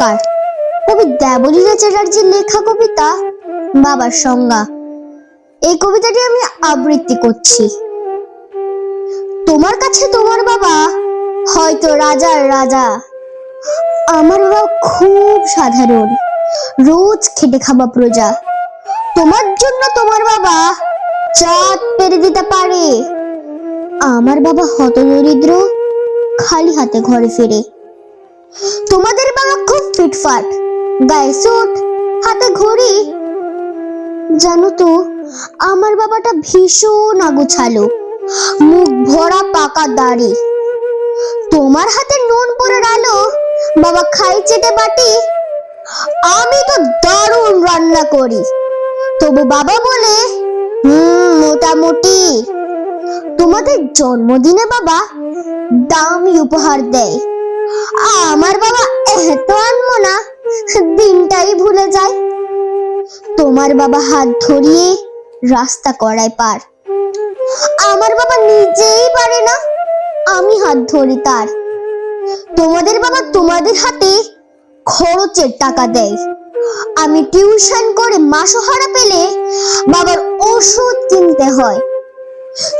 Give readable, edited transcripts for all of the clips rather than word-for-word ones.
নমস্কার। কবি দেবলীনা চ্যাটার্জির লেখা কবিতা বাবার সংজ্ঞা। এই কবিতাটি আমি আবৃত্তি করছি। তোমার কাছে তোমার বাবা হয়তো রাজার রাজা, আমার বাবা খুব সাধারণ, রোজ খেটে খাওয়া প্রজা। তোমার জন্য তোমার বাবা চাঁদ পেরে দিতে পারে, আমার বাবা হতদরিদ্র, খালি হাতে ঘরে ফেরে। তোমাদের বাবা খুব ফিটফাট, গায়ে স্যুট, হাতে ঘড়ি। জানো তো আমার বাবাটা ভীষণ আগোছালো, মুখ ভরা পাকা দাড়ি। তোমার হাতে নুন পড়ে আলো, বাবা খাই চেটে বাটি। আমি তো দারুণ রান্না করি, তবু বাবা বলে মোটামুটি। তোমাদের জন্মদিনে বাবা দামি উপহার দেয়, আমার বাবা এত আনবো না, দিনটাই ভুলে যায়। তোমার বাবা হাত ধরিয়ে রাস্তা করায় পার, আমার বাবা নিজেই পারে না, আমি হাত ধরি তার। তোমাদের বাবা তোমাদের হাতে খরচের টাকা দেয়, আমি টিউশন করে মাসোহারা পেলে বাবার ওষুধ কিনতে হয়।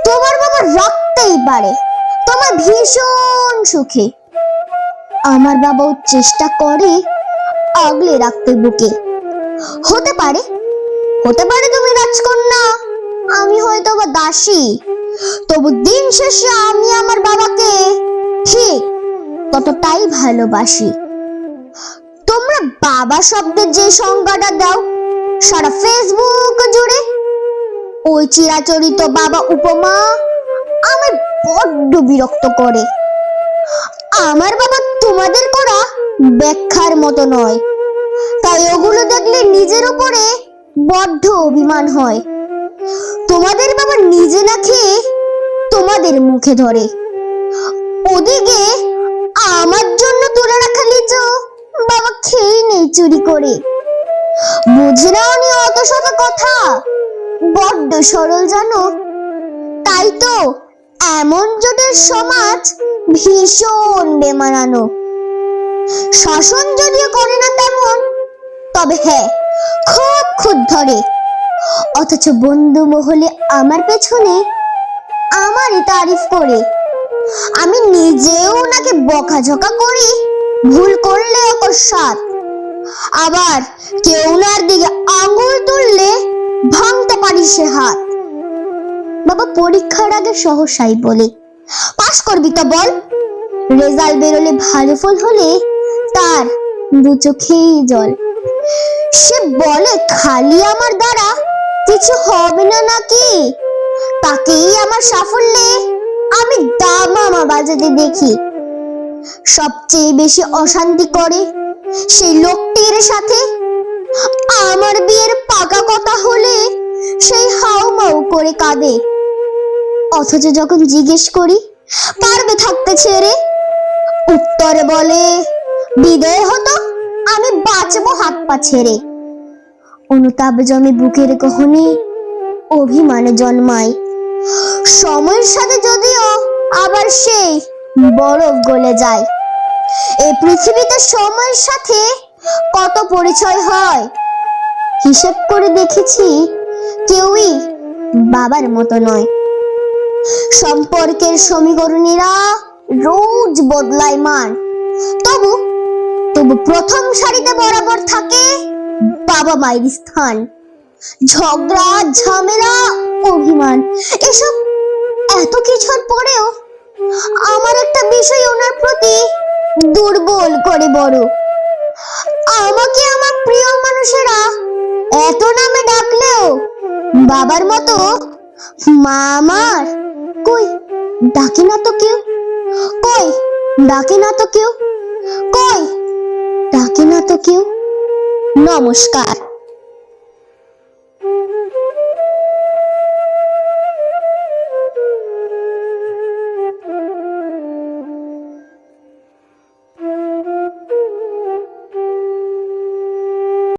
তোমার বাবা রাখতেই পারে, তোমার ভীষণ সুখে, আমার বাবাও চেষ্টা করে আগলে রাখতে বুকে। হতে পারে তুমি রাজকন্যা, আমি হয়তো বা দাসী, তবু দিন শেষে আমি আমার বাবাকে ঠিক ততটাই ভালোবাসি। তোমরা বাবা শব্দের যে সংজ্ঞাটা দাও সারা ফেসবুক জুড়ে, ওই চিরাচরিত বাবা উপমা আমার বড্ড বিরক্ত করে। আমার বাবা তোমাদের করা ব্যাখ্যার মতো নয়, তাই ওগুলো দেখলে নিজের উপরে বড্ড অভিমান হয়। তোমাদের বাবা নিজে না খেয়ে তোমাদের মুখে ধরে, ওদিকে আমার জন্য তুলে রাখা লিচু বাবা খেয়ে নেই চুরি করে। বুঝে নাওনি অত শত কথা, বড্ড সরল জানো, তাই তো এমন জটিল সমাজ ভীষণ বেমানানো। শাসন যদিও করে না তেমন, তবে হ্যাঁ খুব খুদ ধরে, অথচ বন্ধু মহলে আমার পেছনে আমারই তারিফ করে। আমি নিজেও ওনাকে বকাঝকা করি, ভুল করলে অকস্মাৎ, আবার কেউ ওনার দিকে আঙুল তুললে ভাঙতে পারি সে হাত। বাবা পরীক্ষার আগে সহসাই বলে, পাস করবি তো বল। রেজাল্ট বেরোলে ভালো ফল হলে তার দু চোখেই জল। সে বলে খালি আমার দ্বারা কিছু হবে না নাকি, তাকেই আমার সাফল্যে আমি দামামা বাজাতে দেখি। সবচেয়ে বেশি অশান্তি করে সেই লোকটির সাথে, আমার বিয়ের পাকা কথা হলে সেই হাউমাউ করে কাঁদে। অথচ যখন জিজ্ঞেস করি পারবে থাকতে ছেড়ে, উত্তরে বলে বিদেয় হতো আমি বাঁচবো হাত পা ছেড়ে। অনুতাপ জমে বুকের গহনে, অভিমানে জন্মায়, সময়ের সাথে যদিও আবার সেই বরফ গলে যায়। এই পৃথিবীতে সময়ের সাথে কত পরিচয় হয়, হিসেব করে দেখেছি কেউই বাবার মতো নয়। সম্পর্কের সমীকরণীরা রোজ বদলায় মান, তবু প্রথম সারিতে বরাবর থাকে বাবা মায়ের স্থান। ঝগড়া, ঝামেলা, অভিমান, এসব এত কিছুর পরেও আমার একটা বিষয় ওনার প্রতি দুর্বল করে বড়। আমাকে আমার প্রিয় মানুষেরা এত নামে ডাকলেও বাবার মতো মা আমার কই ডাকে না তো কেউ, কই ডাকে না তো কেউ, কই ডাকে না তো কেউ। নমস্কার।